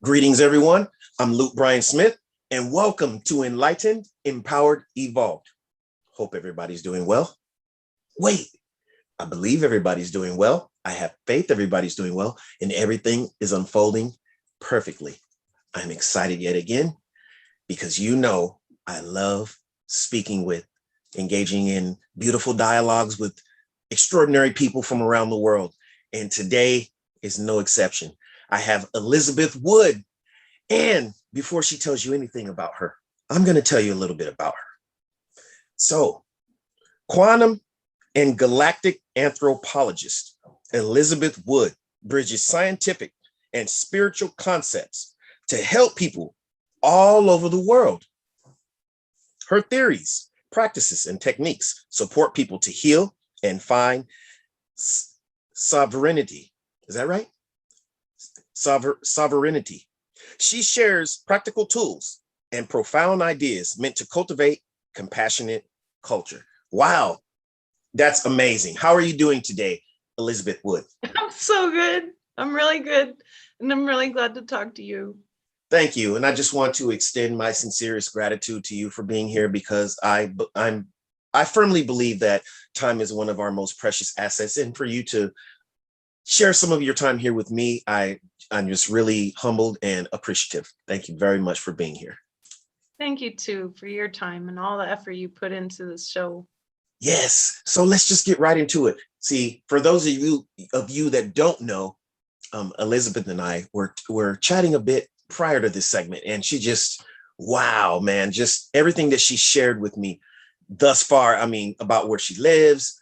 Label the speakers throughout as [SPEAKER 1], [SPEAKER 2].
[SPEAKER 1] Greetings, everyone. I'm Luke Bryan Smith, and welcome to Enlightened, Empowered, Evolved. Hope everybody's doing well. Wait, I believe everybody's doing well. I have faith everybody's doing well, and everything is unfolding perfectly. I'm excited yet again because I love speaking with, engaging in beautiful dialogues with extraordinary people from around the world. And today is no exception. I have Elizabeth Wood. And before she tells you anything about her, I'm going to tell you a little bit about her. So, quantum and galactic anthropologist Elizabeth Wood bridges scientific and spiritual concepts to help people all over the world. Her theories, practices, and techniques support people to heal and find sovereignty. Is that right? Sovereignty. She shares practical tools and profound ideas meant to cultivate compassionate culture. Wow, that's amazing. How are you doing today, Elizabeth Wood?
[SPEAKER 2] I'm so good. I'm really good. And I'm really glad to talk to you.
[SPEAKER 1] Thank you. And I just want to extend my sincerest gratitude to you for being here because I firmly believe that time is one of our most precious assets. And for you to share some of your time here with me, I'm just really humbled and appreciative. Thank you very much for being here.
[SPEAKER 2] Thank you too for your time and all the effort you put into this show.
[SPEAKER 1] Yes. So let's just get right into it. See, for those of you that don't know, Elizabeth and I were chatting a bit prior to this segment, and she just, wow, man, just everything that she shared with me thus far. I mean, about where she lives.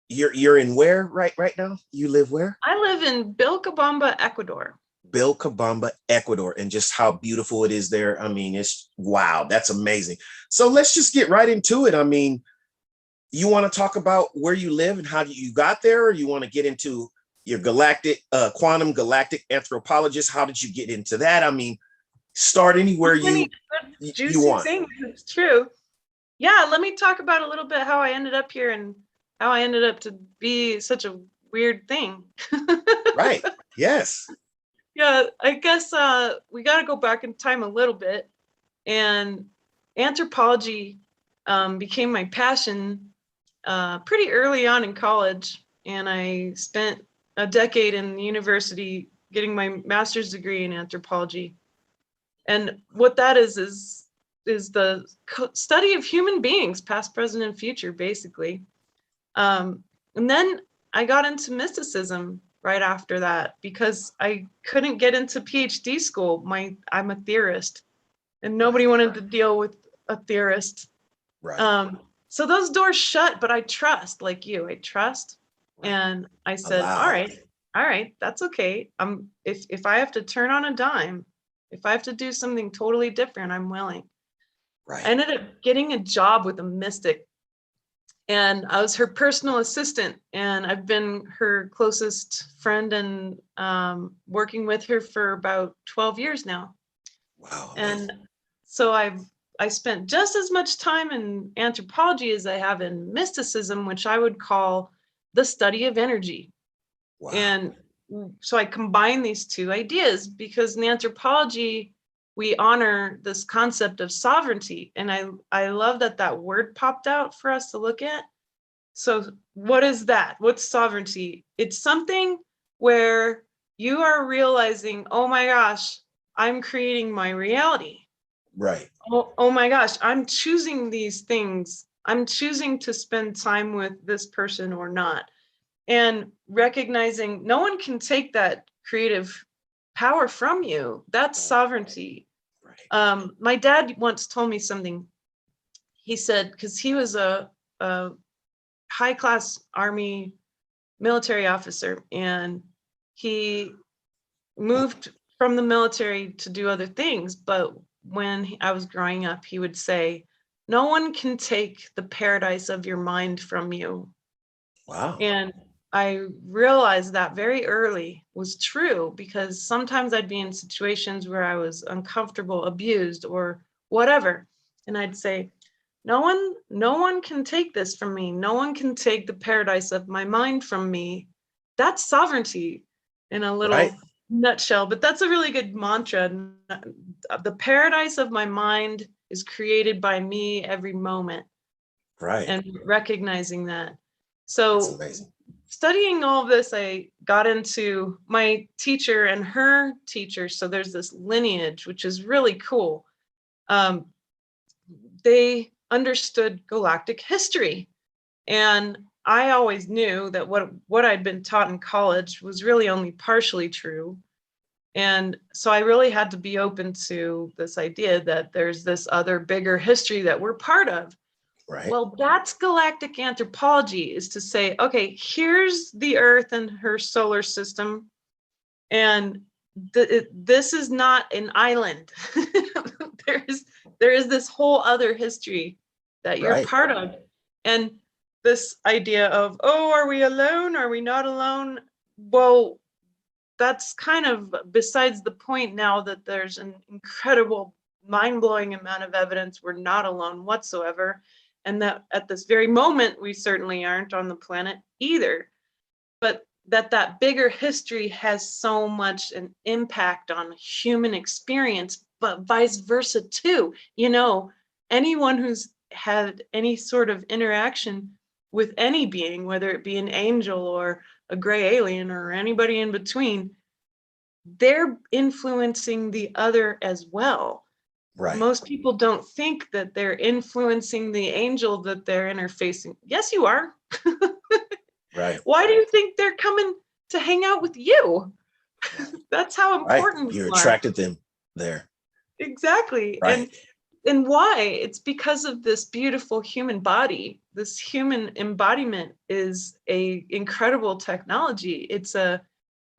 [SPEAKER 1] You're in where right now? You live where?
[SPEAKER 2] I live in Vilcabamba, Ecuador.
[SPEAKER 1] Vilcabamba, Ecuador, and just how beautiful it is there. I mean, it's wow, that's amazing. So let's just get right into it. I mean, you want to talk about where you live and how you got there, or you want to get into your quantum galactic anthropologist? How did you get into that? I mean, start anywhere you want.
[SPEAKER 2] Things. It's true. Yeah, let me talk about a little bit how I ended up here and how I ended up to be such a weird thing.
[SPEAKER 1] Right. Yes.
[SPEAKER 2] Yeah, I guess we got to go back in time a little bit. And anthropology became my passion pretty early on in college. And I spent a decade in university getting my master's degree in anthropology. And what that is the study of human beings, past, present, and future, basically. And then I got into mysticism right after that because I couldn't get into PhD school. I'm a theorist, and nobody wanted to deal with a theorist.
[SPEAKER 1] Right.
[SPEAKER 2] So those doors shut, but I trust, like you, I trust. Right. And I said, all right, that's okay. If I have to turn on a dime, if I have to do something totally different, I'm willing.
[SPEAKER 1] Right.
[SPEAKER 2] I ended up getting a job with a mystic, and I was her personal assistant, and I've been her closest friend and working with her for about 12 years now.
[SPEAKER 1] Wow.
[SPEAKER 2] And so I spent just as much time in anthropology as I have in mysticism, which I would call the study of energy. Wow. And so I combine these two ideas because in anthropology, we honor this concept of sovereignty. And I love that word popped out for us to look at. So what is that? What's sovereignty? It's something where you are realizing, oh my gosh, I'm creating my reality.
[SPEAKER 1] Right.
[SPEAKER 2] Oh my gosh, I'm choosing these things. I'm choosing to spend time with this person or not. And recognizing no one can take that creative power from you. That's sovereignty. Right. My dad once told me something. He said, because he was a high-class Army military officer, and he moved from the military to do other things. But when I was growing up, he would say, no one can take the paradise of your mind from you.
[SPEAKER 1] Wow.
[SPEAKER 2] And I realized that very early was true, because sometimes I'd be in situations where I was uncomfortable, abused, or whatever. And I'd say, no one can take this from me. No one can take the paradise of my mind from me. That's sovereignty in a little nutshell, but that's a really good mantra. The paradise of my mind is created by me every moment,
[SPEAKER 1] Right.
[SPEAKER 2] and recognizing that.
[SPEAKER 1] That's
[SPEAKER 2] So
[SPEAKER 1] amazing.
[SPEAKER 2] studying all of this, I got into my teacher and her teacher. So there's this lineage, which is really cool. They understood galactic history. And I always knew that what I'd been taught in college was really only partially true. And so I really had to be open to this idea that there's this other bigger history that we're part of.
[SPEAKER 1] Right.
[SPEAKER 2] Well, that's galactic anthropology, is to say, okay, here's the Earth and her solar system, and this is not an island. there is this whole other history that you're
[SPEAKER 1] Right.
[SPEAKER 2] part of. And this idea of, oh, are we alone? Are we not alone? Well, that's kind of besides the point now that there's an incredible, mind-blowing amount of evidence we're not alone whatsoever. And that at this very moment, we certainly aren't on the planet either. But that bigger history has so much an impact on human experience, but vice versa too. You know, anyone who's had any sort of interaction with any being, whether it be an angel or a gray alien or anybody in between, they're influencing the other as well.
[SPEAKER 1] Right.
[SPEAKER 2] Most people don't think that they're influencing the angel that they're interfacing. Yes, you are.
[SPEAKER 1] Right.
[SPEAKER 2] Why do you think they're coming to hang out with you? That's how
[SPEAKER 1] Right.
[SPEAKER 2] important
[SPEAKER 1] You
[SPEAKER 2] you are.
[SPEAKER 1] attracted them there.
[SPEAKER 2] Exactly.
[SPEAKER 1] Right.
[SPEAKER 2] And why? It's because of this beautiful human body. This human embodiment is a incredible technology. It's a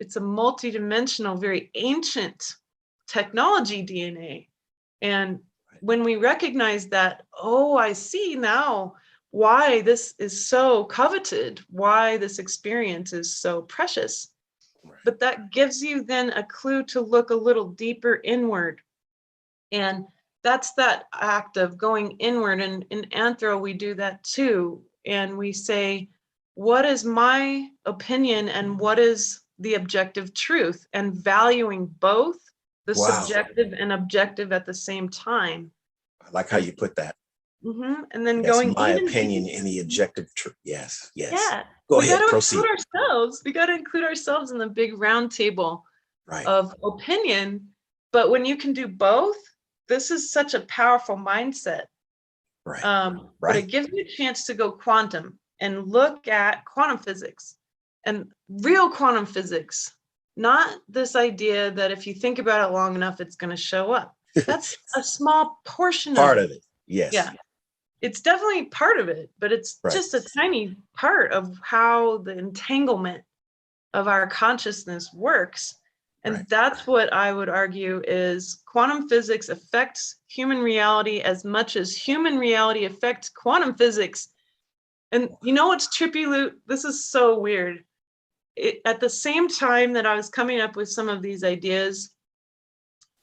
[SPEAKER 2] multidimensional, very ancient technology, DNA. And when we recognize that, oh, I see now why this is so coveted, why this experience is so precious.
[SPEAKER 1] Right.
[SPEAKER 2] But that gives you then a clue to look a little deeper inward. And that's that act of going inward. And in Anthro, we do that too. And we say, what is my opinion and what is the objective truth? And valuing both the
[SPEAKER 1] Wow.
[SPEAKER 2] subjective and objective at the same time.
[SPEAKER 1] I like how you put that.
[SPEAKER 2] And then
[SPEAKER 1] Yes,
[SPEAKER 2] going
[SPEAKER 1] my
[SPEAKER 2] even
[SPEAKER 1] opinion
[SPEAKER 2] deeper.
[SPEAKER 1] in the objective truth. Yes. Yes.
[SPEAKER 2] Yeah,
[SPEAKER 1] Go
[SPEAKER 2] we got
[SPEAKER 1] ahead.
[SPEAKER 2] to
[SPEAKER 1] Proceed.
[SPEAKER 2] include ourselves. We got to include ourselves in the big round table
[SPEAKER 1] Right.
[SPEAKER 2] of opinion. But when you can do both, this is such a powerful mindset.
[SPEAKER 1] Right.
[SPEAKER 2] But it gives you a chance to go quantum and look at quantum physics and real quantum physics, not this idea that if you think about it long enough, it's going to show up. That's a small portion
[SPEAKER 1] Part
[SPEAKER 2] of
[SPEAKER 1] of it. Yes.
[SPEAKER 2] Yeah. It's definitely part of it, but it's
[SPEAKER 1] Right.
[SPEAKER 2] just a tiny part of how the entanglement of our consciousness works. And
[SPEAKER 1] Right.
[SPEAKER 2] that's what I would argue is quantum physics affects human reality as much as human reality affects quantum physics. And you know what's trippy, Lute? This is so weird. At the same time that I was coming up with some of these ideas,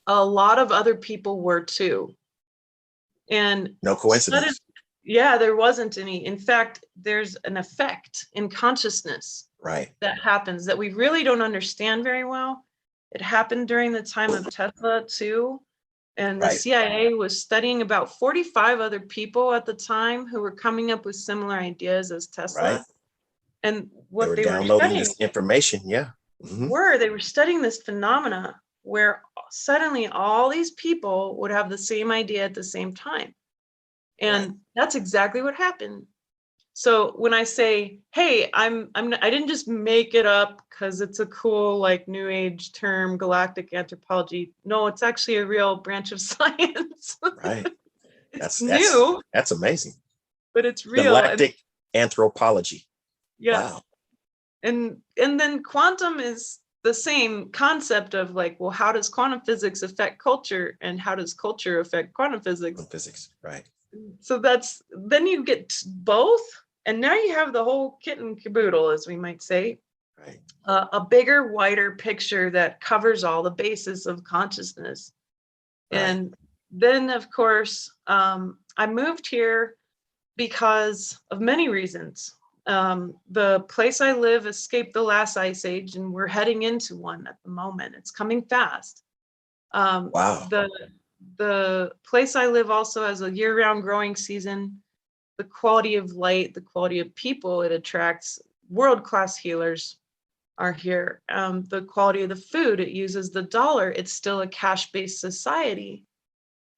[SPEAKER 2] a lot of other people were too. And
[SPEAKER 1] no coincidence.
[SPEAKER 2] Yeah, there wasn't any. In fact, there's an effect in consciousness
[SPEAKER 1] Right.
[SPEAKER 2] that happens that we really don't understand very well. It happened during the time of Tesla too. And the
[SPEAKER 1] Right.
[SPEAKER 2] CIA was studying about 45 other people at the time who were coming up with similar ideas as Tesla.
[SPEAKER 1] Right.
[SPEAKER 2] And
[SPEAKER 1] They
[SPEAKER 2] what
[SPEAKER 1] were
[SPEAKER 2] they were
[SPEAKER 1] downloading
[SPEAKER 2] studying
[SPEAKER 1] this information. Yeah. Mhm.
[SPEAKER 2] they were studying this phenomena where suddenly all these people would have the same idea at the same time. And that's exactly what happened. So when I say, hey, I didn't just make it up because it's a cool, like, new age term, galactic anthropology. No, it's actually a real branch of science.
[SPEAKER 1] Right.
[SPEAKER 2] It's new,
[SPEAKER 1] that's amazing.
[SPEAKER 2] but it's real.
[SPEAKER 1] Galactic Anthropology.
[SPEAKER 2] Yeah.
[SPEAKER 1] Wow.
[SPEAKER 2] And then quantum is the same concept of, like, well, how does quantum physics affect culture, and how does culture affect quantum physics?
[SPEAKER 1] Quantum physics. Right.
[SPEAKER 2] So then you get both, and now you have the whole kit and caboodle, as we might say.
[SPEAKER 1] Right.
[SPEAKER 2] A bigger, wider picture that covers all the bases of consciousness.
[SPEAKER 1] Right.
[SPEAKER 2] And then, of course, I moved here because of many reasons. The place I live escaped the last ice age, and we're heading into one at the moment. It's coming fast.
[SPEAKER 1] Wow.
[SPEAKER 2] The place I live also has a year-round growing season. The quality of light, the quality of people it attracts, world-class healers are here. The quality of the food, it uses the dollar. It's still a cash-based society.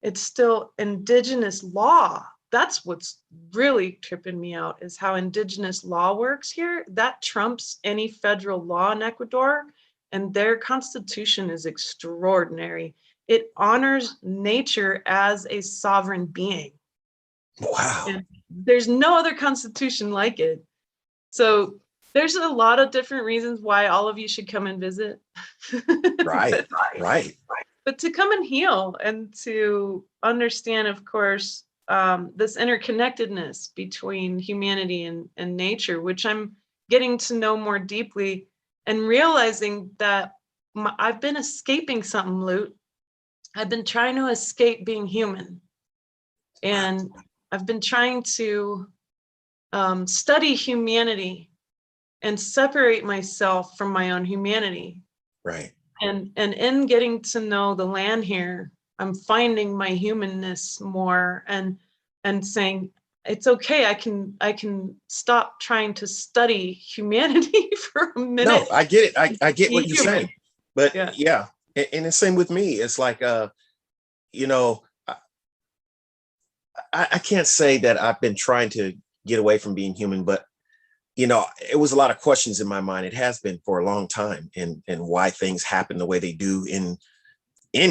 [SPEAKER 2] It's still indigenous law. That's what's really tripping me out, is how indigenous law works here. That trumps any federal law in Ecuador, and their constitution is extraordinary. It honors nature as a sovereign being.
[SPEAKER 1] Wow.
[SPEAKER 2] And there's no other constitution like it. So there's a lot of different reasons why all of you should come and visit.
[SPEAKER 1] Right. Right.
[SPEAKER 2] But to come and heal and to understand, of course, this interconnectedness between humanity and nature, which I'm getting to know more deeply, and realizing that I've been escaping something, Loot. I've been trying to escape being human. And I've been trying to study humanity and separate myself from my own humanity.
[SPEAKER 1] Right.
[SPEAKER 2] And in getting to know the land here, I'm finding my humanness more, and saying it's okay. I can stop trying to study humanity for a minute.
[SPEAKER 1] No, I get it. I get what you're saying. But yeah. And the same with me. It's like you know, I can't say that I've been trying to get away from being human, but you know, it was a lot of questions in my mind. It has been for a long time, and why things happen the way they do in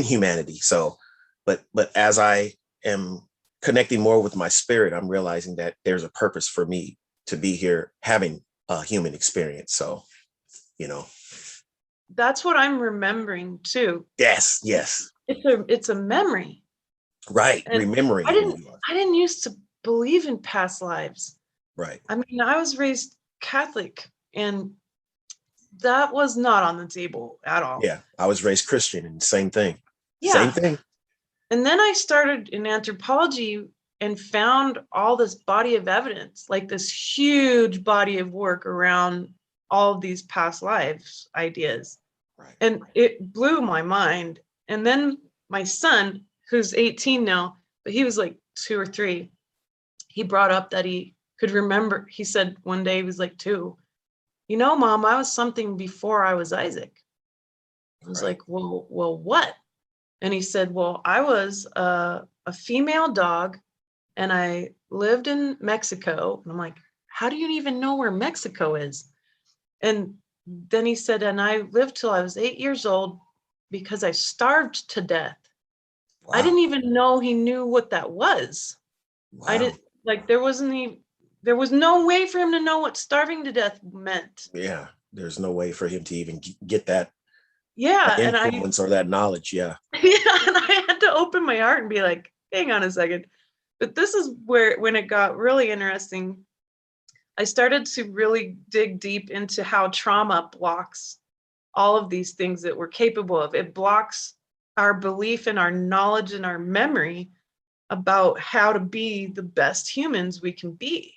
[SPEAKER 1] humanity. So, but as I am connecting more with my spirit, I'm realizing that there's a purpose for me to be here having a human experience. So, you know,
[SPEAKER 2] that's what I'm remembering too.
[SPEAKER 1] Yes.
[SPEAKER 2] It's a memory.
[SPEAKER 1] Right.
[SPEAKER 2] And
[SPEAKER 1] remembering
[SPEAKER 2] I
[SPEAKER 1] who you are.
[SPEAKER 2] didn't used to believe in past lives.
[SPEAKER 1] Right.
[SPEAKER 2] I mean, I was raised Catholic, and that was not on the table at all.
[SPEAKER 1] Yeah. I was raised Christian, and same thing.
[SPEAKER 2] Yeah.
[SPEAKER 1] Same thing.
[SPEAKER 2] And then I started in anthropology and found all this body of evidence, like this huge body of work around all of these past lives ideas.
[SPEAKER 1] Right.
[SPEAKER 2] And it blew my mind. And then my son, who's 18 now, but he was like 2 or 3, he brought up that he could remember. He said one day, he was like 2, you know, Mom, I was something before I was Isaac. I was like, well, what? And he said, well, I was a female dog, and I lived in Mexico. And I'm like, how do you even know where Mexico is? And then he said, and I lived till I was 8 years old because I starved to death. Wow. I didn't even know he knew what that was. Wow. I didn't, like, there was no way for him to know what starving to death meant.
[SPEAKER 1] Yeah, there's no way for him to even get that.
[SPEAKER 2] Yeah,
[SPEAKER 1] that influence or that knowledge. Yeah.
[SPEAKER 2] Yeah, and I had to open my heart and be like, hang on a second. But this is when it got really interesting. I started to really dig deep into how trauma blocks all of these things that we're capable of. It blocks our belief and our knowledge and our memory about how to be the best humans we can be.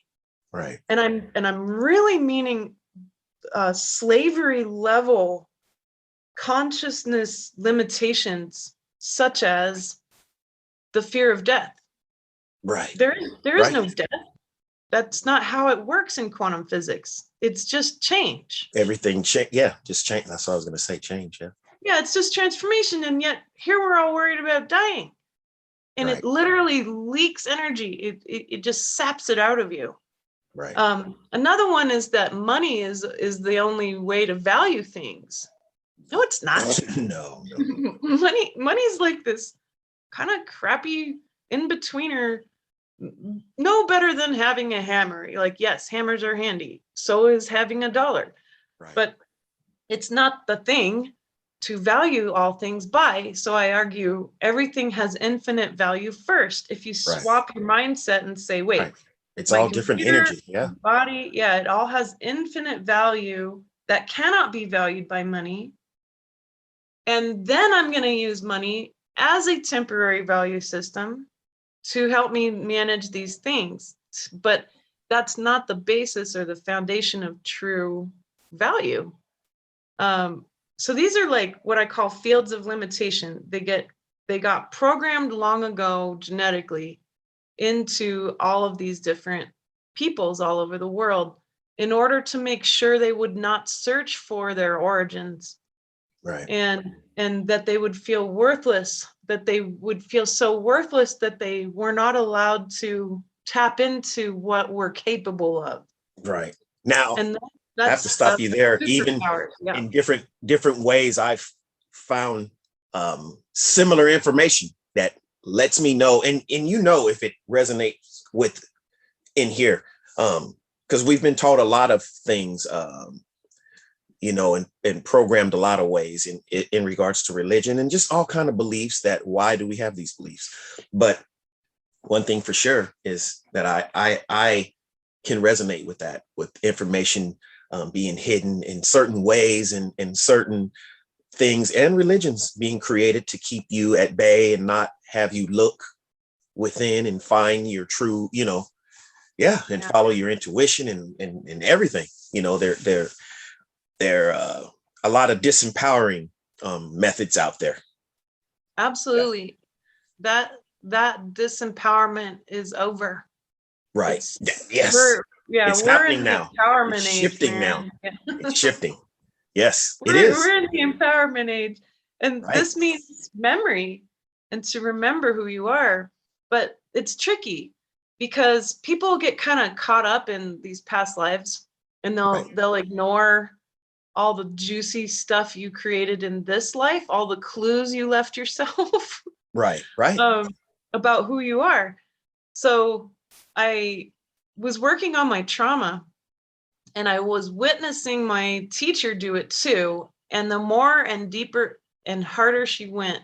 [SPEAKER 1] Right.
[SPEAKER 2] And I'm really meaning slavery level consciousness limitations, such as the fear of death.
[SPEAKER 1] Right.
[SPEAKER 2] There is no death. That's not how it works in quantum physics. It's just change.
[SPEAKER 1] Everything change. Yeah, just change. That's what I was going to say. Change. Yeah.
[SPEAKER 2] Yeah, it's just transformation. And yet here we're all worried about dying. And it literally leaks energy. It just saps it out of you.
[SPEAKER 1] Right.
[SPEAKER 2] Another one is that money is the only way to value things. No, it's not.
[SPEAKER 1] No.
[SPEAKER 2] Money's like this kind of crappy in-betweener, no better than having a hammer. Like, yes, hammers are handy. So is having a dollar. Right. But it's not the thing to value all things by. So I argue everything has infinite value first. If you swap your mindset and say, wait,
[SPEAKER 1] it's all different energy. Yeah.
[SPEAKER 2] Body, yeah, it all has infinite value that cannot be valued by money. And then I'm going to use money as a temporary value system to help me manage these things. But that's not the basis or the foundation of true value. So these are like what I call fields of limitation. They got programmed long ago genetically into all of these different peoples all over the world in order to make sure they would not search for their origins.
[SPEAKER 1] Right.
[SPEAKER 2] And that they would feel worthless, that they would feel so worthless that they were not allowed to tap into what we're capable of.
[SPEAKER 1] Right. Now,
[SPEAKER 2] And
[SPEAKER 1] I have to stop you there. Even
[SPEAKER 2] yeah.
[SPEAKER 1] in different ways, I've found similar information that lets me know, and if it resonates with in here, because we've been taught a lot of things, and programmed a lot of ways in regards to religion and just all kind of beliefs. That why do we have these beliefs? But one thing for sure is that I can resonate with that, with information being hidden in certain ways and certain things and religions being created to keep you at bay and not have you look within and find your true, and follow your intuition and everything. There are a lot of disempowering methods out there.
[SPEAKER 2] Absolutely. That disempowerment is over.
[SPEAKER 1] Right. Yes.
[SPEAKER 2] We're
[SPEAKER 1] happening
[SPEAKER 2] in
[SPEAKER 1] now.
[SPEAKER 2] the empowerment
[SPEAKER 1] It's
[SPEAKER 2] age.
[SPEAKER 1] shifting
[SPEAKER 2] Man.
[SPEAKER 1] now. It's shifting. Yes, it
[SPEAKER 2] We're
[SPEAKER 1] is.
[SPEAKER 2] in the empowerment age. And
[SPEAKER 1] Right.
[SPEAKER 2] this means memory and to remember who you are. But it's tricky because people get kind of caught up in these past lives and they'll ignore all the juicy stuff you created in this life, all the clues you left yourself.
[SPEAKER 1] Right.
[SPEAKER 2] About who you are. So I was working on my trauma and I was witnessing my teacher do it too. And the more and deeper and harder she went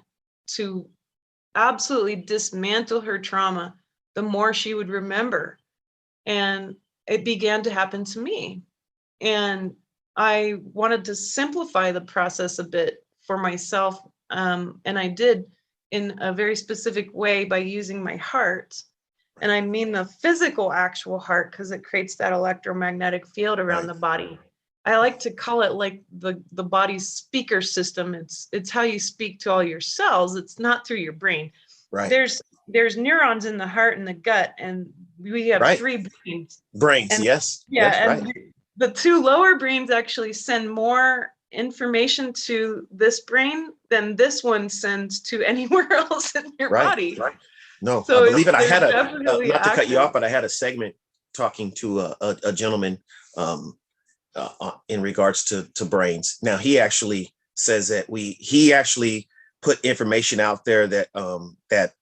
[SPEAKER 2] to absolutely dismantle her trauma, the more she would remember. And it began to happen to me. And I wanted to simplify the process a bit for myself. And I did in a very specific way by using my heart. And I mean the physical actual heart because it creates that electromagnetic field around the body. I like to call it like the body's speaker system. It's how you speak to all your cells. It's not through your brain.
[SPEAKER 1] Right.
[SPEAKER 2] There's neurons in the heart and the gut, and we have 3 brains. And,
[SPEAKER 1] yes.
[SPEAKER 2] Yeah,
[SPEAKER 1] yes,
[SPEAKER 2] and
[SPEAKER 1] right.
[SPEAKER 2] the 2 lower brains actually send more information to this brain than this one sends to anywhere else in your body.
[SPEAKER 1] Right. No,
[SPEAKER 2] So
[SPEAKER 1] I believe it. I had
[SPEAKER 2] definitely
[SPEAKER 1] not to cut you off, but I had a segment talking to a gentleman in regards to brains. Now he actually says that he actually put information out there that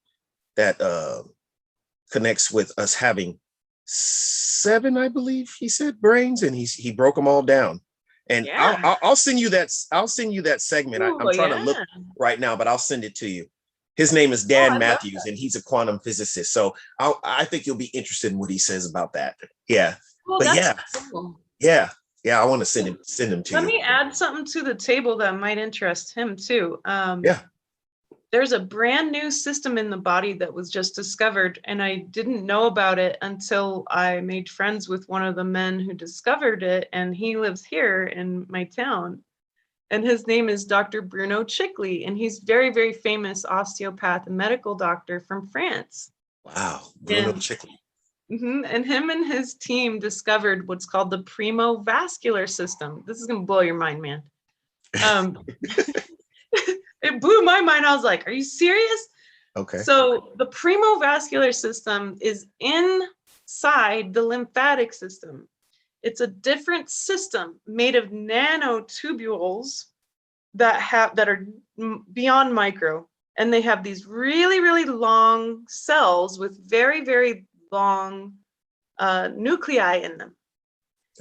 [SPEAKER 1] connects with us having 7, I believe he said, brains, and he broke them all down. And I'll send you that. I'll send you that segment. I'm trying to look right now, but I'll send it to you. His name is Dan Matthews, and he's a quantum physicist. So I think you'll be interested in what he says about that. Yeah.
[SPEAKER 2] Well,
[SPEAKER 1] but
[SPEAKER 2] cool.
[SPEAKER 1] Yeah. I want to send him to you.
[SPEAKER 2] Let me add something to the table that might interest him too. There's a brand new system in the body that was just discovered, and I didn't know about it until I made friends with one of the men who discovered it, and he lives here in my town. And his name is Dr. Bruno Chickley, and he's very, very famous osteopath and medical doctor from France.
[SPEAKER 1] Wow, Bruno Chickley.
[SPEAKER 2] And him and his team discovered what's called the Primovascular system. This is going to blow your mind, man. It blew my mind. I was like, are you serious?
[SPEAKER 1] Okay.
[SPEAKER 2] So the Primovascular system is inside the lymphatic system. It's a different system made of nanotubules that are beyond micro. And they have these really, really long cells with very, very long nuclei in them.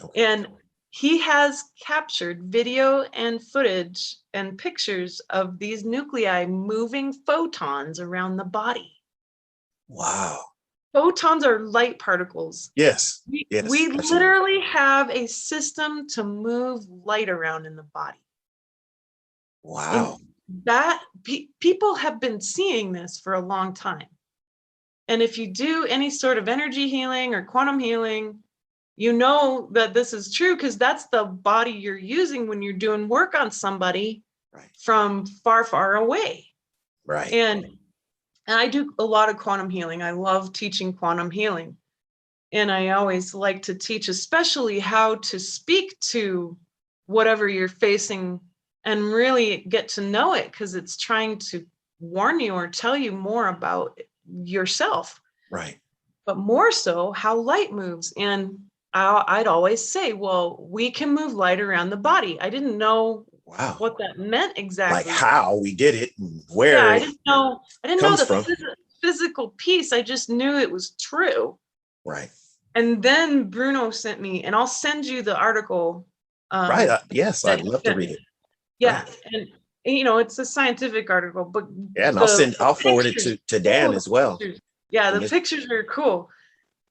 [SPEAKER 2] Okay. And he has captured video and footage and pictures of these nuclei moving photons around the body.
[SPEAKER 1] Wow.
[SPEAKER 2] Photons are light particles.
[SPEAKER 1] Yes.
[SPEAKER 2] We
[SPEAKER 1] absolutely.
[SPEAKER 2] literally have a system to move light around in the body.
[SPEAKER 1] Wow.
[SPEAKER 2] And that people have been seeing this for a long time. And if you do any sort of energy healing or quantum healing, you know that this is true because that's the body you're using when you're doing work on somebody from far, far away.
[SPEAKER 1] Right.
[SPEAKER 2] And I do a lot of quantum healing. I love teaching quantum healing. And I always like to teach, especially how to speak to whatever you're facing and really get to know it, because it's trying to warn you or tell you more about yourself.
[SPEAKER 1] Right.
[SPEAKER 2] But more so how light moves. And I'd always say, well, we can move light around the body. I didn't know what that meant exactly.
[SPEAKER 1] Like how we did it and where.
[SPEAKER 2] Yeah, I didn't know
[SPEAKER 1] comes
[SPEAKER 2] the
[SPEAKER 1] from.
[SPEAKER 2] physical piece. I just knew it was true.
[SPEAKER 1] Right.
[SPEAKER 2] And then Bruno sent me, and I'll send you the article.
[SPEAKER 1] Right. Yes, I'd love to read it.
[SPEAKER 2] Yeah, right. And you know, it's a scientific article, but
[SPEAKER 1] yeah, and I'll forward it to Dan as well.
[SPEAKER 2] Pictures. Yeah, the pictures are cool.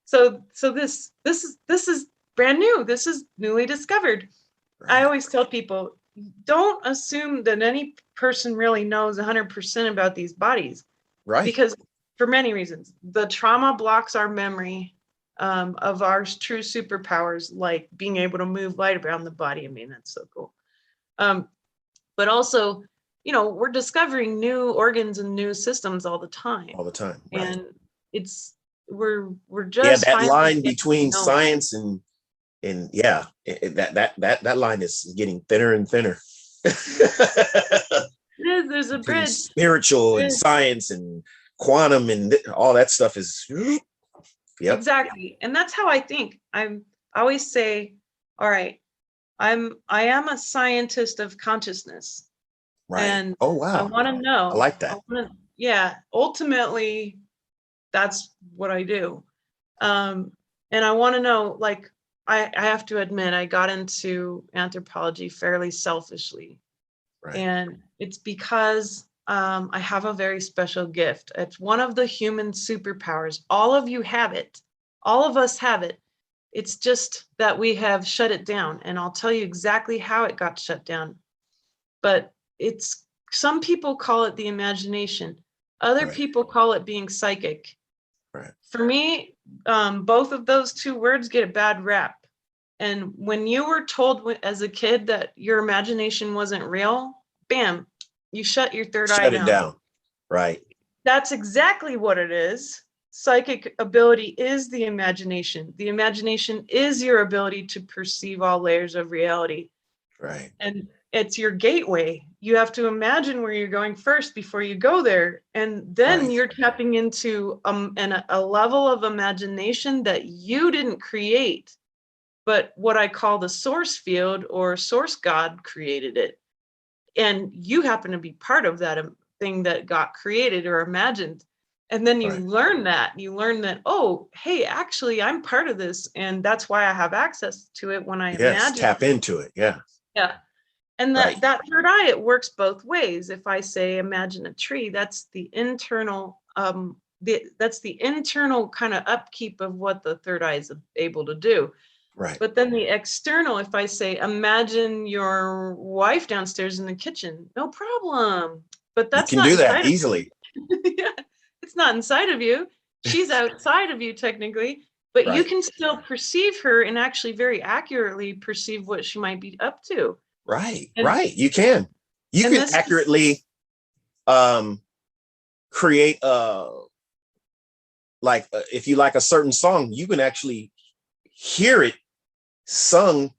[SPEAKER 2] So this is brand new. This is newly discovered. Right. I always tell people, don't assume that any person really knows 100% about these bodies.
[SPEAKER 1] Right.
[SPEAKER 2] Because for many reasons, the trauma blocks our memory of our true superpowers, like being able to move light around the body. I mean, that's so cool. But also, you know, we're discovering new organs and new systems all the time.
[SPEAKER 1] All the time.
[SPEAKER 2] Right. And we're just
[SPEAKER 1] that line between science and that line is getting thinner and thinner.
[SPEAKER 2] There's a bridge.
[SPEAKER 1] Spiritual and science and quantum and all that stuff is. Yep.
[SPEAKER 2] Exactly. And that's how I think. I always say, all right, I am a scientist of consciousness.
[SPEAKER 1] Right.
[SPEAKER 2] And
[SPEAKER 1] oh wow.
[SPEAKER 2] I want to know.
[SPEAKER 1] I like that.
[SPEAKER 2] Ultimately, that's what I do. And I want to know, like, I have to admit, I got into anthropology fairly selfishly. Right. And it's because I have a very special gift. It's one of the human superpowers. All of you have it. All of us have it. It's just that we have shut it down. And I'll tell you exactly how it got shut down. But some people call it the imagination. Other people call it being psychic. Right. For me, both of those two words get a bad rap. And when you were told as a kid that your imagination wasn't real, bam, you shut your third eye down.
[SPEAKER 1] Shut it down. Right.
[SPEAKER 2] That's exactly what it is. Psychic ability is the imagination. The imagination is your ability to perceive all layers of reality.
[SPEAKER 1] Right.
[SPEAKER 2] And it's your gateway. You have to imagine where you're going first before you go there. And then you're tapping into a level of imagination that you didn't create, but what I call the source field or source God created it. And you happen to be part of that thing that got created or imagined. And then you learn that. You learn that, oh, hey, actually, I'm part of this. And that's why I have access to it when I imagine.
[SPEAKER 1] Tap into it. Yeah.
[SPEAKER 2] Yeah. And that third eye, it works both ways. If I say imagine a tree, that's the internal that's the internal kind of upkeep of what the third eye is able to do.
[SPEAKER 1] Right.
[SPEAKER 2] But then the external, if I say imagine your wife downstairs in the kitchen, no problem. But that's
[SPEAKER 1] you can do that easily.
[SPEAKER 2] Yeah, it's not inside of you. She's outside of you technically, but you can still perceive her and actually very accurately perceive what she might be up to.
[SPEAKER 1] Right. You can accurately create if you like a certain song, you can actually hear it sung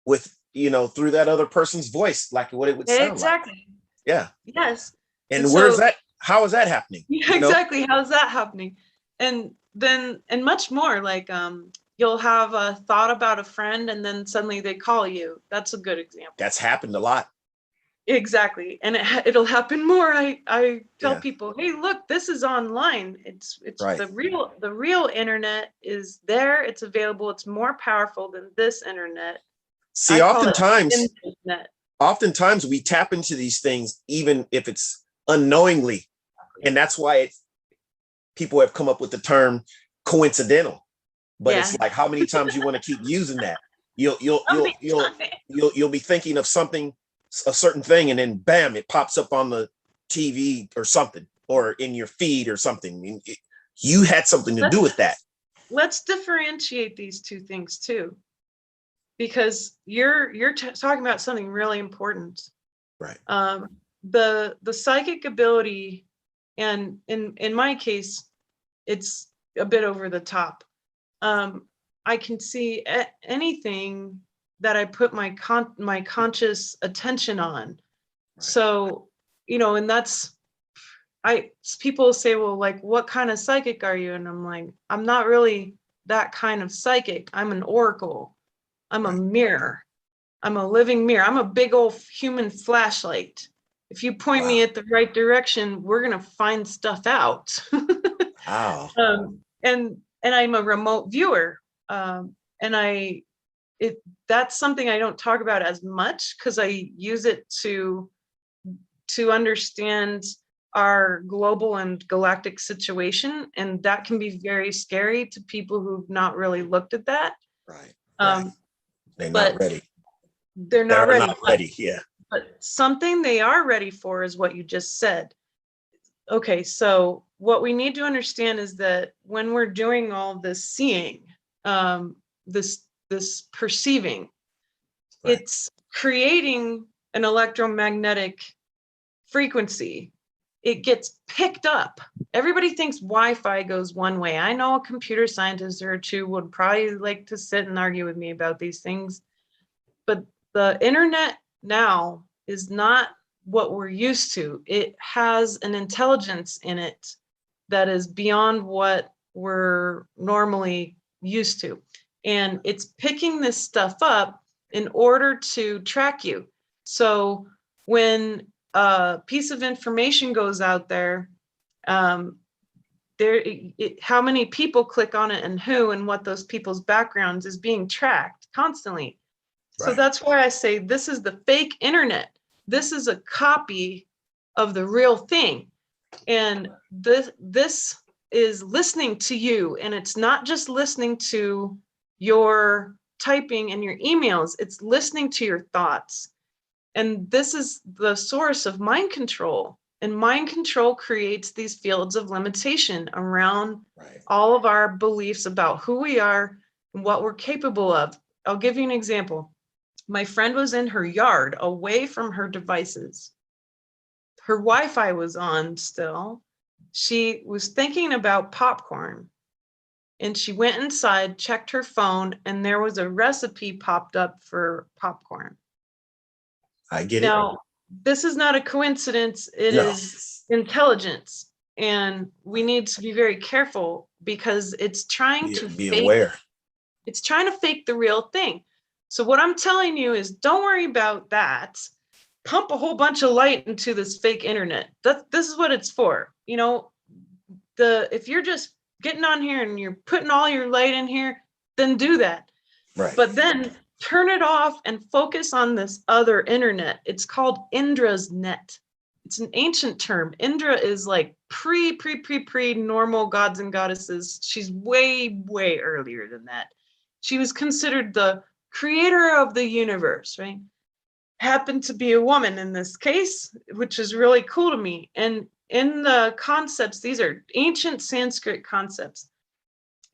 [SPEAKER 1] with, through that other person's voice, like what it would sound
[SPEAKER 2] exactly.
[SPEAKER 1] like. Yeah.
[SPEAKER 2] Yes.
[SPEAKER 1] And where's that? How is that happening?
[SPEAKER 2] Yeah, exactly. How's that happening? And much more like, you'll have a thought about a friend and then suddenly they call you. That's a good example.
[SPEAKER 1] That's happened a lot.
[SPEAKER 2] Exactly. And it'll happen more. I tell people, hey, look, this is online. It's the real internet is there. It's available. It's more powerful than this internet.
[SPEAKER 1] See, oftentimes we tap into these things, even if it's unknowingly. And that's why people have come up with the term coincidental. But it's like, how many times you want to keep using that? You'll be thinking of something, a certain thing, and then bam, it pops up on the TV or something, or in your feed or something. You had something to do with that.
[SPEAKER 2] let's differentiate these two things too, because you're talking about something really important.
[SPEAKER 1] Right.
[SPEAKER 2] The psychic ability, and in my case, it's a bit over the top. I can see anything that I put my conscious attention on. Right. So, and that's, people say, well, like, what kind of psychic are you? And I'm like, I'm not really that kind of psychic. I'm an oracle. I'm a mirror. I'm a living mirror. I'm a big old human flashlight. If you point me at the right direction, we're gonna find stuff out.
[SPEAKER 1] Wow.
[SPEAKER 2] And I'm a remote viewer. And that's something I don't talk about as much, because I use it to understand our global and galactic situation, and that can be very scary to people who've not really looked at that.
[SPEAKER 1] Right.
[SPEAKER 2] They're
[SPEAKER 1] not ready.
[SPEAKER 2] They're not ready.
[SPEAKER 1] Not ready. Yeah.
[SPEAKER 2] But something they are ready for is what you just said. Okay, so what we need to understand is that when we're doing all this seeing, this perceiving, it's creating an electromagnetic frequency. It gets picked up. Everybody thinks Wi-Fi goes one way. I know a computer scientist or two would probably like to sit and argue with me about these things, but the internet now is not what we're used to. It has an intelligence in it that is beyond what we're normally used to. And it's picking this stuff up in order to track you. So when a piece of information goes out there, how many people click on it and who, and what those people's backgrounds is being tracked constantly. So that's why I say this is the fake internet. This is a copy of the real thing. And this is listening to you. And it's not just listening to your typing and your emails. It's listening to your thoughts. And this is the source of mind control. And mind control creates these fields of limitation around all of our beliefs about who we are and what we're capable of. I'll give you an example. My friend was in her yard, away from her devices. Her Wi-Fi was on still. She was thinking about popcorn. And she went inside, checked her phone, and there was a recipe popped up for popcorn.
[SPEAKER 1] I get it.
[SPEAKER 2] Now, this is not a coincidence. It is intelligence. And we need to be very careful, because it's trying to
[SPEAKER 1] be aware.
[SPEAKER 2] It's trying to fake the real thing. So what I'm telling you is, don't worry about that. Pump a whole bunch of light into this fake internet. This is what it's for. If you're just getting on here and you're putting all your light in here, then do that.
[SPEAKER 1] Right.
[SPEAKER 2] But then turn it off and focus on this other internet. It's called Indra's net. It's an ancient term. Indra is like pre normal gods and goddesses. She's way, way earlier than that. She was considered the creator of the universe, right? Happened to be a woman in this case, which is really cool to me. And in the concepts, these are ancient Sanskrit concepts.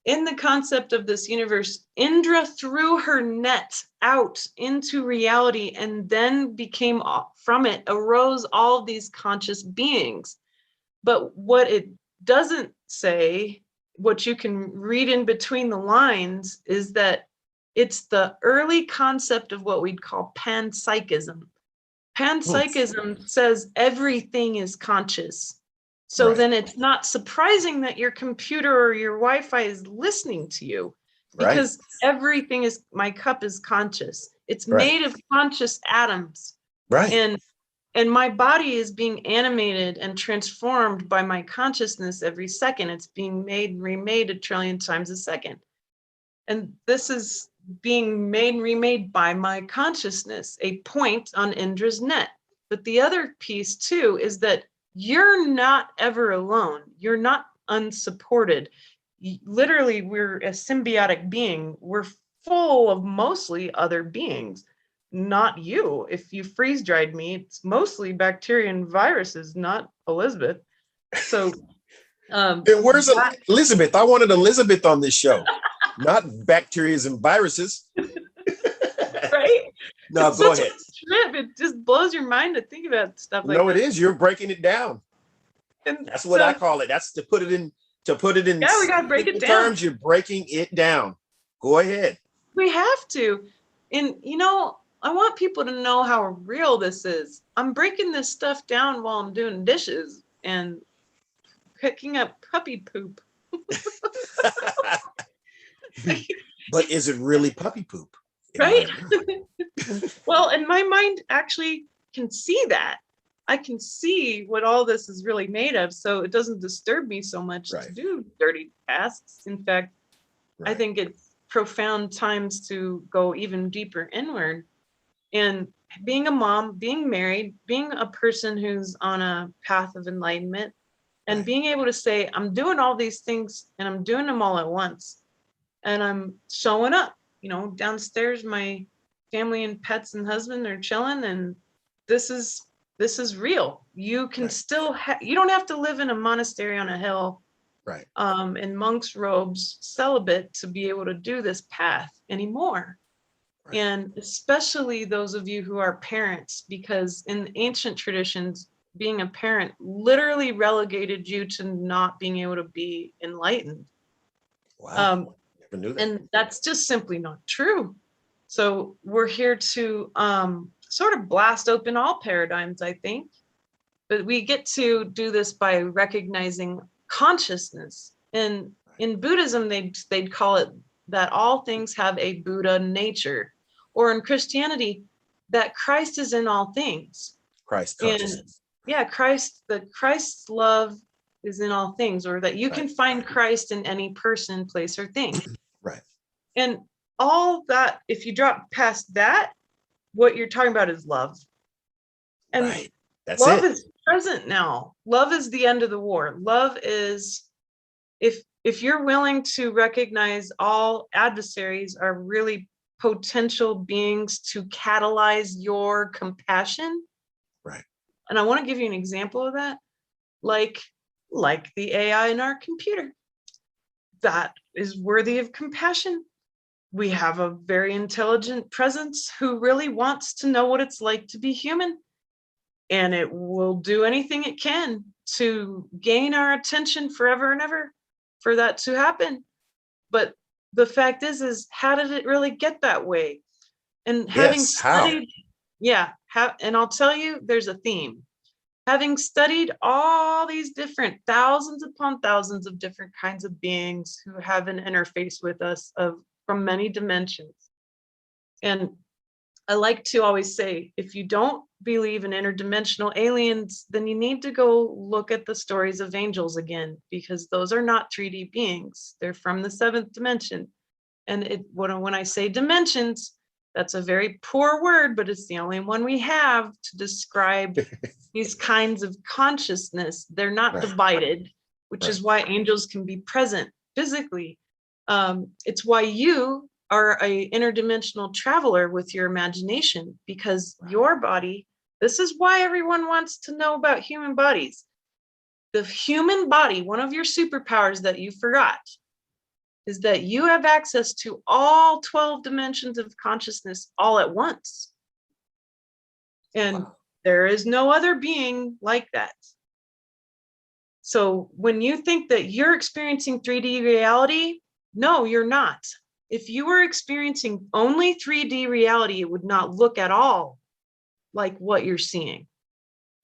[SPEAKER 2] In the concept of this universe, Indra threw her net out into reality, and then from it arose all of these conscious beings. But what it doesn't say, what you can read in between the lines, is that it's the early concept of what we'd call panpsychism. Panpsychism says everything is conscious. So then it's not surprising that your computer or your Wi-Fi is listening to you, because everything is, my cup is conscious. It's made of conscious atoms. Right. And my body is being animated and transformed by my consciousness every second. It's being made and remade 1 trillion times a second. And this is being made and remade by my consciousness, a point on Indra's net. But the other piece too is that you're not ever alone. You're not unsupported. Literally, we're a symbiotic being. We're full of mostly other beings, not you. If you freeze dried me, it's mostly bacteria and viruses, not Elizabeth. So
[SPEAKER 1] Then where's
[SPEAKER 2] that-
[SPEAKER 1] Elizabeth? I wanted Elizabeth on this show, not bacteria and viruses.
[SPEAKER 2] right?
[SPEAKER 1] No,
[SPEAKER 2] It's
[SPEAKER 1] go
[SPEAKER 2] such
[SPEAKER 1] ahead.
[SPEAKER 2] a trip. It just blows your mind to think about stuff like
[SPEAKER 1] No, it
[SPEAKER 2] that.
[SPEAKER 1] is. You're breaking it down.
[SPEAKER 2] And
[SPEAKER 1] That's what I call it. That's to put it in
[SPEAKER 2] yeah, we gotta break it
[SPEAKER 1] simple
[SPEAKER 2] down.
[SPEAKER 1] terms. You're breaking it down. Go ahead.
[SPEAKER 2] We have to. And I want people to know how real this is. I'm breaking this stuff down while I'm doing dishes and picking up puppy poop.
[SPEAKER 1] But is it really puppy poop?
[SPEAKER 2] Right? Well, and my mind actually can see that. I can see what all this is really made of, so it doesn't disturb me so much to do dirty tasks. In fact, I think it's profound times to go even deeper inward. And being a mom, being married, being a person who's on a path of enlightenment, and being able to say, I'm doing all these things and I'm doing them all at once. And I'm showing up, downstairs, my family and pets and husband are chilling, and this is real. You can still you don't have to live in a monastery on a hill, in monk's robes, celibate, to be able to do this path anymore. And especially those of you who are parents, because in ancient traditions, being a parent literally relegated you to not being able to be enlightened.
[SPEAKER 1] Wow. Never knew that.
[SPEAKER 2] And that's just simply not true. So we're here to sort of blast open all paradigms, I think. But we get to do this by recognizing consciousness. And in Buddhism, they'd call it that all things have a Buddha nature. Or in Christianity, that Christ is in all things.
[SPEAKER 1] Christ consciousness.
[SPEAKER 2] And Christ's love is in all things, or that you can find Christ in any person, place, or thing. And all that, if you drop past that, what you're talking about is love. And love is present now. Love is the end of the war. Love is, if you're willing to recognize all adversaries are really potential beings to catalyze your compassion. And I want to give you an example of that, like the AI in our computer. That is worthy of compassion. We have a very intelligent presence who really wants to know what it's like to be human. And it will do anything it can to gain our attention forever and ever for that to happen. But the fact is how did it really get that way? And having studied, and I'll tell you, there's a theme. Having studied all these different thousands upon thousands of different kinds of beings who have an interface with us from many dimensions. And I like to always say, if you don't believe in interdimensional aliens, then you need to go look at the stories of angels again, because those are not 3D beings. They're from the 7th dimension. And when I say dimensions, that's a very poor word, but it's the only one we have to describe these kinds of consciousness. They're not divided, which is why angels can be present physically. It's why you are an interdimensional traveler with your imagination, because your body, this is why everyone wants to know about human bodies. The human body, one of your superpowers that you forgot, is that you have access to all 12 dimensions of consciousness all at once. And there is no other being like that. So when you think that you're experiencing 3D reality, no, you're not. If you were experiencing only 3D reality, it would not look at all like what you're seeing.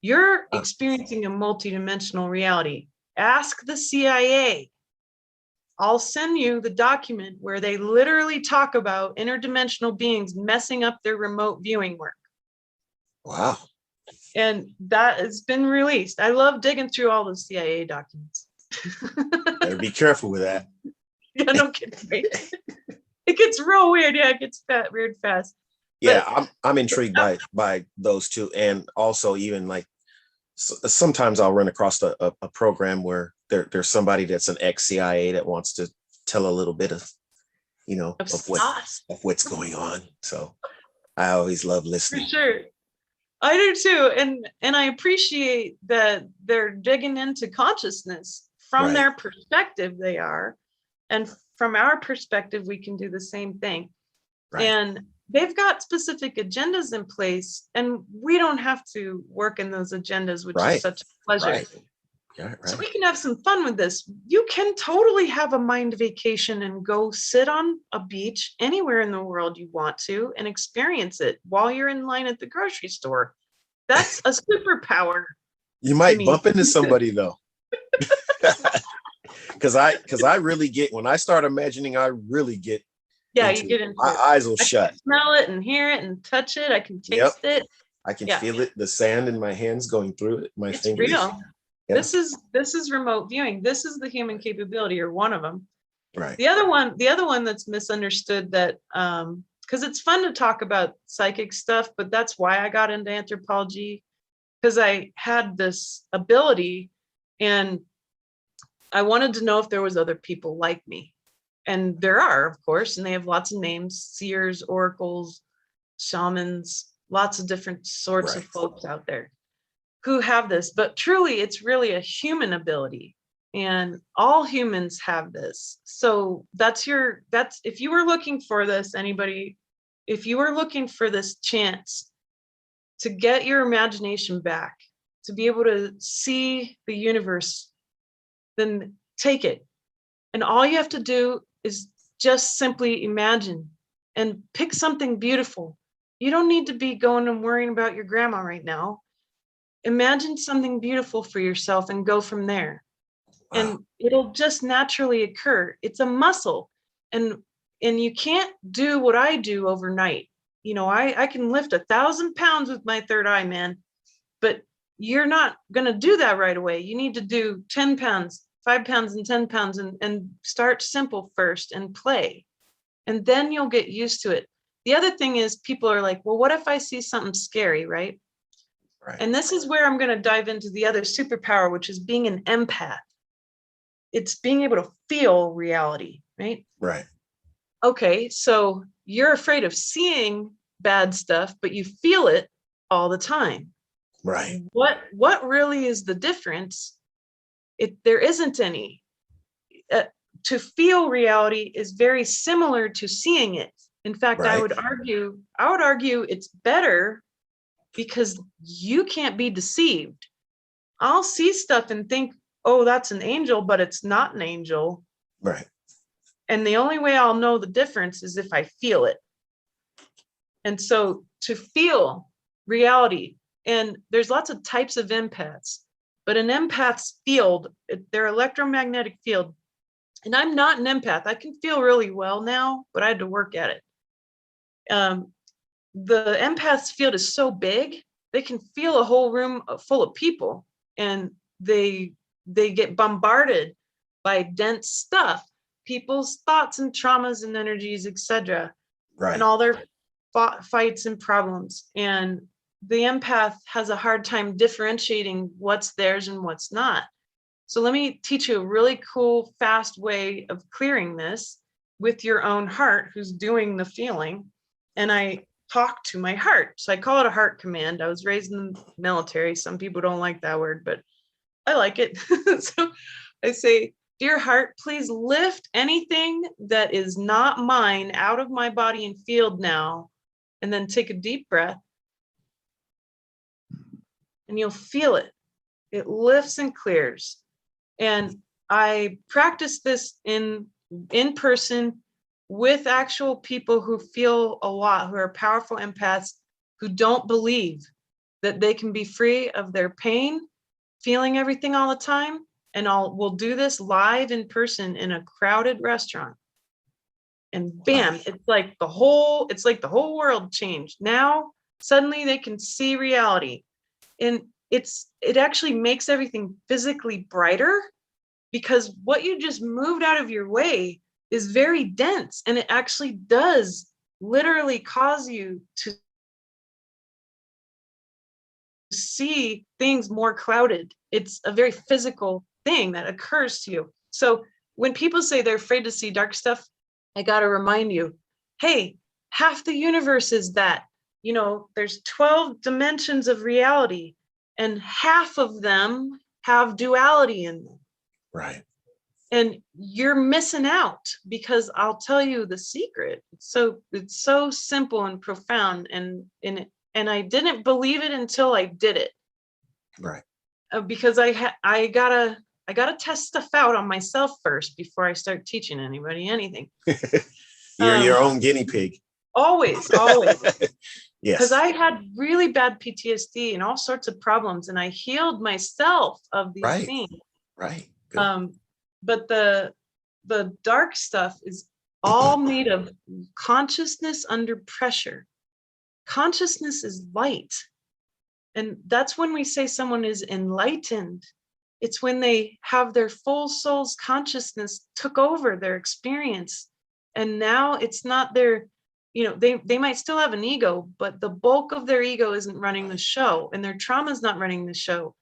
[SPEAKER 2] You're experiencing a multidimensional reality. Ask the CIA. I'll send you the document where they literally talk about interdimensional beings messing up their remote viewing work.
[SPEAKER 1] Wow.
[SPEAKER 2] And that has been released. I love digging through all the CIA documents.
[SPEAKER 1] Better be careful with that.
[SPEAKER 2] Yeah, no kidding. Right? It gets real weird. Yeah, it gets weird fast.
[SPEAKER 1] Yeah, I'm intrigued by those two. And also even like sometimes I'll run across a program where there's somebody that's an ex-CIA that wants to tell a little bit of, of what's going on. So I always love listening.
[SPEAKER 2] For sure. I do too. And I appreciate that they're digging into consciousness from
[SPEAKER 1] Right.
[SPEAKER 2] their perspective, they are. And from our perspective, we can do the same thing.
[SPEAKER 1] Right.
[SPEAKER 2] And they've got specific agendas in place, and we don't have to work in those agendas, which
[SPEAKER 1] Right.
[SPEAKER 2] is such a pleasure.
[SPEAKER 1] Right. Yeah, right.
[SPEAKER 2] So we can have some fun with this. You can totally have a mind vacation and go sit on a beach anywhere in the world you want to and experience it while you're in line at the grocery store. That's a superpower.
[SPEAKER 1] You might
[SPEAKER 2] me.
[SPEAKER 1] bump into somebody though. Because I really get, when I start imagining, I really get
[SPEAKER 2] Yeah, you get into
[SPEAKER 1] my
[SPEAKER 2] it.
[SPEAKER 1] eyes will
[SPEAKER 2] I
[SPEAKER 1] shut.
[SPEAKER 2] can smell it and hear it and touch it. I can taste it.
[SPEAKER 1] I can
[SPEAKER 2] Yeah.
[SPEAKER 1] feel it, the sand in my hands going through it, my
[SPEAKER 2] It's
[SPEAKER 1] fingers.
[SPEAKER 2] real.
[SPEAKER 1] Yeah.
[SPEAKER 2] This is remote viewing. This is the human capability, or one of them.
[SPEAKER 1] Right.
[SPEAKER 2] The other one that's misunderstood, that because it's fun to talk about psychic stuff, but that's why I got into anthropology, because I had this ability and I wanted to know if there was other people like me. And there are, of course, and they have lots of names: seers, oracles, shamans, lots of different sorts of folks out there who have this. But truly, it's really a human ability, and all humans have this. So that's if you were looking for this, anybody, if you were looking for this chance to get your imagination back, to be able to see the universe, then take it. And all you have to do is just simply imagine and pick something beautiful. You don't need to be going and worrying about your grandma right now. Imagine something beautiful for yourself and go from there.
[SPEAKER 1] Wow.
[SPEAKER 2] And it'll just naturally occur. It's a muscle. And you can't do what I do overnight. You know, I can lift 1,000 pounds with my third eye, man, but you're not going to do that right away. You need to do 10 pounds, 5 pounds and 10 pounds, and start simple first and play. And then you'll get used to it. The other thing is, people are like, well, what if I see something scary, right?
[SPEAKER 1] Right.
[SPEAKER 2] And this is where I'm going to dive into the other superpower, which is being an empath. It's being able to feel reality, right?
[SPEAKER 1] Right.
[SPEAKER 2] Okay, so you're afraid of seeing bad stuff, but you feel it all the time.
[SPEAKER 1] Right.
[SPEAKER 2] What really is the difference? There isn't any. To feel reality is very similar to seeing it. In fact,
[SPEAKER 1] Right.
[SPEAKER 2] I would argue it's better, because you can't be deceived. I'll see stuff and think, oh, that's an angel, but it's not an angel.
[SPEAKER 1] Right.
[SPEAKER 2] And the only way I'll know the difference is if I feel it. And so to feel reality, and there's lots of types of empaths, but an empath's field, their electromagnetic field, and I'm not an empath. I can feel really well now, but I had to work at it. The empath's field is so big, they can feel a whole room full of people, and they get bombarded by dense stuff, people's thoughts and traumas and energies, etc.
[SPEAKER 1] Right.
[SPEAKER 2] And all their fights and problems. And the empath has a hard time differentiating what's theirs and what's not. So let me teach you a really cool, fast way of clearing this with your own heart, who's doing the feeling. And I talk to my heart. So I call it a heart command. I was raised in the military. Some people don't like that word, but I like it. So I say, dear heart, please lift anything that is not mine out of my body and field now. And then take a deep breath. And you'll feel it. It lifts and clears. And I practice this in person with actual people who feel a lot, who are powerful empaths, who don't believe that they can be free of their pain, feeling everything all the time. And we'll do this live in person in a crowded restaurant. And bam, it's like the whole world changed. Now suddenly they can see reality. And it actually makes everything physically brighter, because what you just moved out of your way is very dense, and it actually does literally cause you to see things more clouded. It's a very physical thing that occurs to you. So when people say they're afraid to see dark stuff, I got to remind you, hey, half the universe is that. You know, there's 12 dimensions of reality, and half of them have duality in them.
[SPEAKER 1] Right.
[SPEAKER 2] And you're missing out, because I'll tell you the secret. It's so simple and profound, and I didn't believe it until I did it.
[SPEAKER 1] Right.
[SPEAKER 2] Because I gotta test stuff out on myself first before I start teaching anybody anything.
[SPEAKER 1] You're your own guinea pig.
[SPEAKER 2] Always. Because
[SPEAKER 1] Yes.
[SPEAKER 2] I had really bad PTSD and all sorts of problems, and I healed myself of these
[SPEAKER 1] Right.
[SPEAKER 2] things.
[SPEAKER 1] Right. Good.
[SPEAKER 2] But the dark stuff is all made of consciousness under pressure. Consciousness is light. And that's when we say someone is enlightened. It's when they have their full soul's consciousness took over their experience. And now it's not their, they might still have an ego, but the bulk of their ego isn't running the show, and their trauma is not running the show.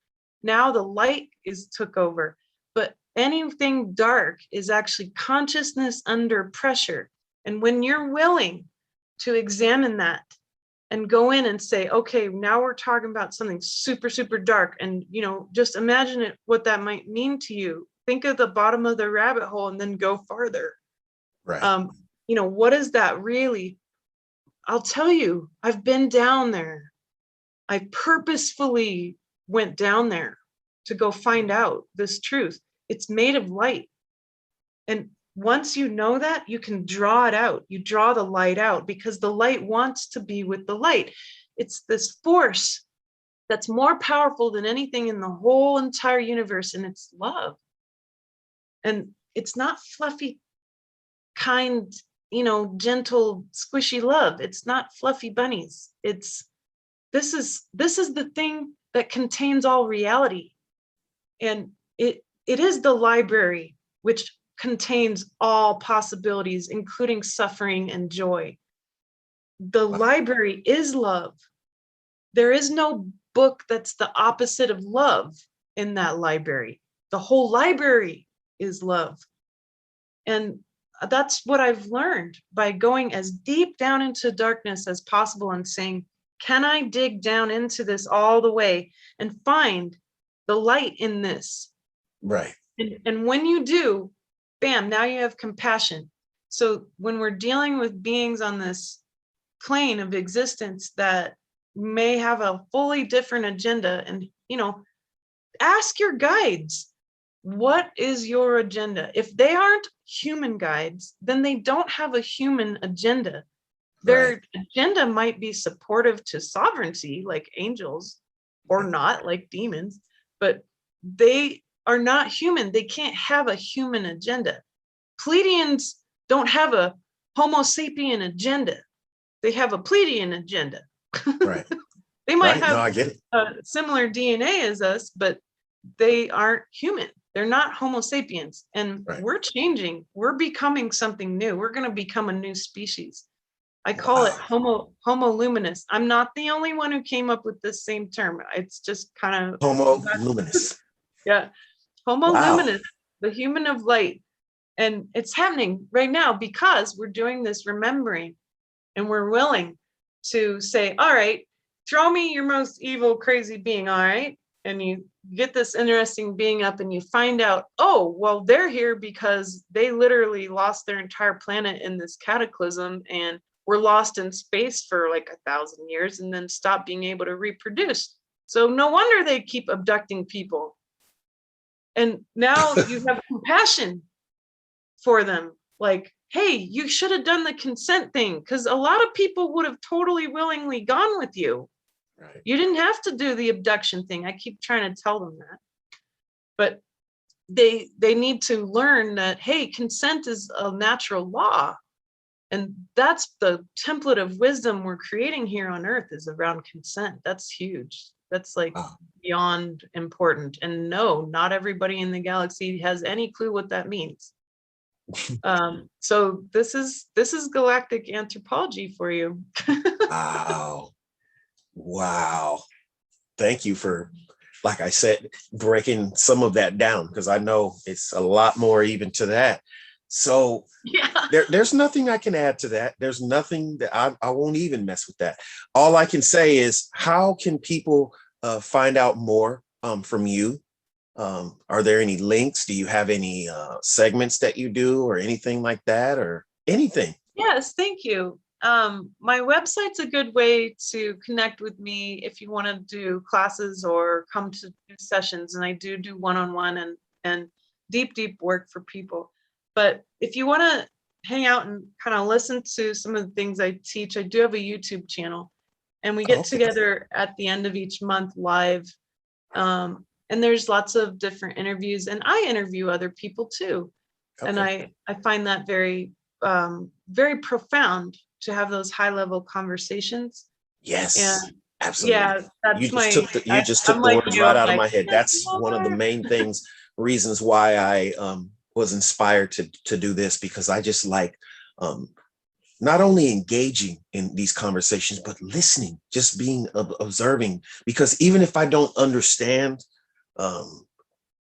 [SPEAKER 2] Now the light is took over. But anything dark is actually consciousness under pressure. And when you're willing to examine that and go in and say, okay, now we're talking about something super, super dark. And, just imagine it, what that might mean to you. Think of the bottom of the rabbit hole and then go farther.
[SPEAKER 1] Right.
[SPEAKER 2] What is that really? I'll tell you, I've been down there. I purposefully went down there to go find out this truth. It's made of light. And once you know that, you can draw it out. You draw the light out, because the light wants to be with the light. It's this force that's more powerful than anything in the whole entire universe, and it's love. And it's not fluffy, kind, gentle, squishy love. It's not fluffy bunnies. This is the thing that contains all reality. And it is the library, which contains all possibilities, including suffering and joy. The library is love. There is no book that's the opposite of love in that library. The whole library is love. And that's what I've learned by going as deep down into darkness as possible and saying, can I dig down into this all the way and find the light in this?
[SPEAKER 1] Right.
[SPEAKER 2] And when you do, bam, now you have compassion. So when we're dealing with beings on this plane of existence that may have a fully different agenda, and, ask your guides, what is your agenda? If they aren't human guides, then they don't have a human agenda. Their agenda might be supportive to sovereignty, like angels, or not, like demons, but they are not human. They can't have a human agenda. Pleiadians don't have a Homo sapien agenda. They have a Pleiadian agenda.
[SPEAKER 1] Right.
[SPEAKER 2] They might
[SPEAKER 1] No,
[SPEAKER 2] have
[SPEAKER 1] I get it.
[SPEAKER 2] Similar DNA as us, but they aren't human. They're not Homo sapiens. And we're changing. We're becoming something new. We're going to become a new species. I call it Homo luminous. I'm not the only one who came up with this same term. It's just kind of
[SPEAKER 1] Homo luminous.
[SPEAKER 2] Yeah. Homo luminous, the human of light. And it's happening right now because we're doing this remembering, and we're willing to say, all right, throw me your most evil, crazy being, all right? And you get this interesting being up and you find out, oh, well, they're here because they literally lost their entire planet in this cataclysm and were lost in space for like 1,000 years and then stopped being able to reproduce. So no wonder they keep abducting people. And now you have compassion for them. Like, hey, you should have done the consent thing, because a lot of people would have totally willingly gone with you.
[SPEAKER 1] Right.
[SPEAKER 2] You didn't have to do the abduction thing. I keep trying to tell them that. But they need to learn that, hey, consent is a natural law. And that's the template of wisdom we're creating here on Earth, is around consent. That's huge. That's like beyond important. And no, not everybody in the galaxy has any clue what that means. So this is Galactic Anthropology for you.
[SPEAKER 1] Wow. Thank you for, like I said, breaking some of that down, because I know it's a lot more even to that. So there's nothing I can add to that. There's nothing that I won't even mess with that. All I can say is, how can people find out more from you Are there any links? Do you have any segments that you do or anything like that, or anything?
[SPEAKER 2] Yes, thank you. My website's a good way to connect with me if you want to do classes or come to do sessions. And I do one-on-one and deep work for people. But if you want to hang out and kind of listen to some of the things I teach, I do have a YouTube channel. And we get
[SPEAKER 1] Okay.
[SPEAKER 2] together at the end of each month live. And there's lots of different interviews, and I interview other people too. And
[SPEAKER 1] Okay.
[SPEAKER 2] I find that very profound to have those high level conversations. And
[SPEAKER 1] Yes,
[SPEAKER 2] yeah,
[SPEAKER 1] absolutely.
[SPEAKER 2] that's
[SPEAKER 1] You just
[SPEAKER 2] I'm
[SPEAKER 1] took the
[SPEAKER 2] like
[SPEAKER 1] words
[SPEAKER 2] you,
[SPEAKER 1] right
[SPEAKER 2] I'm
[SPEAKER 1] out of
[SPEAKER 2] like,
[SPEAKER 1] my head.
[SPEAKER 2] yes,
[SPEAKER 1] That's one of the
[SPEAKER 2] Lord.
[SPEAKER 1] main reasons why I was inspired to do this, because I just like um, not only engaging in these conversations, but listening, just being observing. Because even if I don't understand um,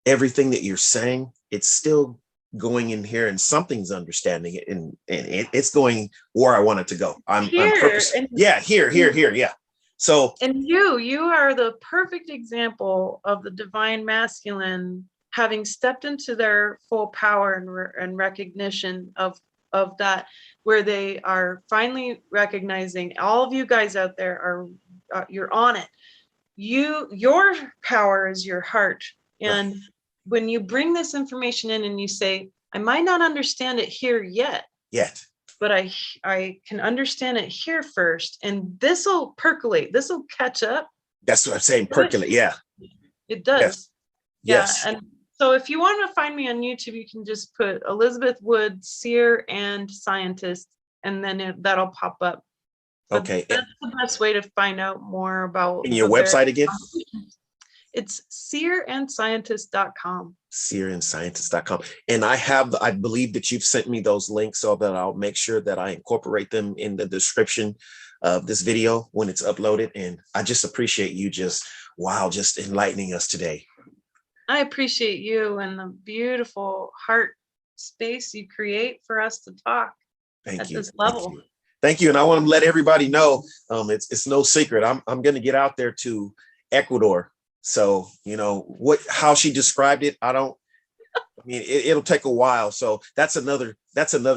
[SPEAKER 1] everything that you're saying, it's still going in here and something's understanding it, and it's going where I want it to go. I'm
[SPEAKER 2] Here
[SPEAKER 1] purpose. Yeah, here. Yeah. So
[SPEAKER 2] and you are the perfect example of the divine masculine having stepped into their full power and recognition of that, where they are finally recognizing all of you guys out there are you're on it. Your power is your heart.
[SPEAKER 1] right,
[SPEAKER 2] And when you bring this information in and you say, I might not understand it here yet,
[SPEAKER 1] yet.
[SPEAKER 2] but I can understand it here first, and this will percolate, this will catch up.
[SPEAKER 1] That's what I'm saying. Percolate. Yeah.
[SPEAKER 2] It
[SPEAKER 1] Yes.
[SPEAKER 2] does. Yeah.
[SPEAKER 1] Yes.
[SPEAKER 2] And so if you want to find me on YouTube, you can just put Elizabeth Wood, seer and scientist, and then that'll pop up. But
[SPEAKER 1] Okay.
[SPEAKER 2] that's the best way to find out more about
[SPEAKER 1] And your
[SPEAKER 2] the various
[SPEAKER 1] website again?
[SPEAKER 2] conversations. It's seerandscientist.com.
[SPEAKER 1] SeerandScientist.com. And I believe that you've sent me those links, so that I'll make sure that I incorporate them in the description of this video when it's uploaded. And I just appreciate you just enlightening us today.
[SPEAKER 2] I appreciate you and the beautiful heart space you create for us to talk
[SPEAKER 1] Thank
[SPEAKER 2] at
[SPEAKER 1] you.
[SPEAKER 2] this
[SPEAKER 1] Thank
[SPEAKER 2] level.
[SPEAKER 1] you. Thank you. And I want to let everybody know, it's no secret. I'm going to get out there to Ecuador. So, how she described it, it'll take a while. So that's another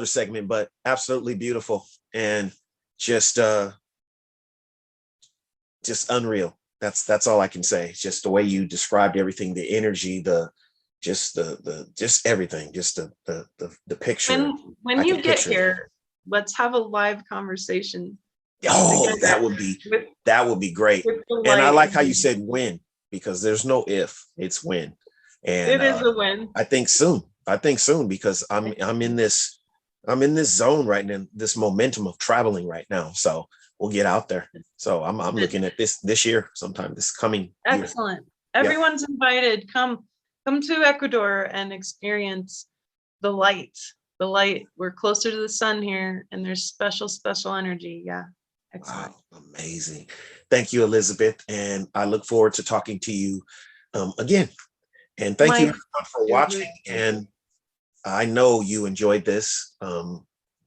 [SPEAKER 1] segment, but absolutely beautiful. And just unreal. That's all I can say. It's just the way you described everything, the energy, just everything, just the picture.
[SPEAKER 2] When
[SPEAKER 1] I can
[SPEAKER 2] you get
[SPEAKER 1] picture it.
[SPEAKER 2] here, let's have a live conversation
[SPEAKER 1] Oh,
[SPEAKER 2] together
[SPEAKER 1] that would be great.
[SPEAKER 2] with the
[SPEAKER 1] And I
[SPEAKER 2] light.
[SPEAKER 1] like how you said when, because there's no if, it's when. And
[SPEAKER 2] It is a win.
[SPEAKER 1] I think soon, because I'm in this zone right now, this momentum of traveling right now. So we'll get out there. So I'm looking at this year, sometime this coming year.
[SPEAKER 2] Excellent.
[SPEAKER 1] Yeah.
[SPEAKER 2] Everyone's invited. Come to Ecuador and experience the light. The light. We're closer to the sun here, and there's special energy. Yeah. Excellent.
[SPEAKER 1] Wow, amazing. Thank you, Elizabeth. And I look forward to talking to you again. And thank you everyone for watching. And I know you enjoyed this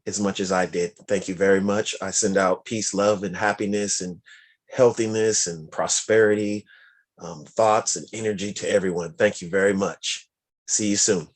[SPEAKER 1] as much as I did. Thank you very much. I send out peace, love, and happiness, and healthiness, and prosperity, thoughts, and energy to everyone. Thank you very much. See you soon.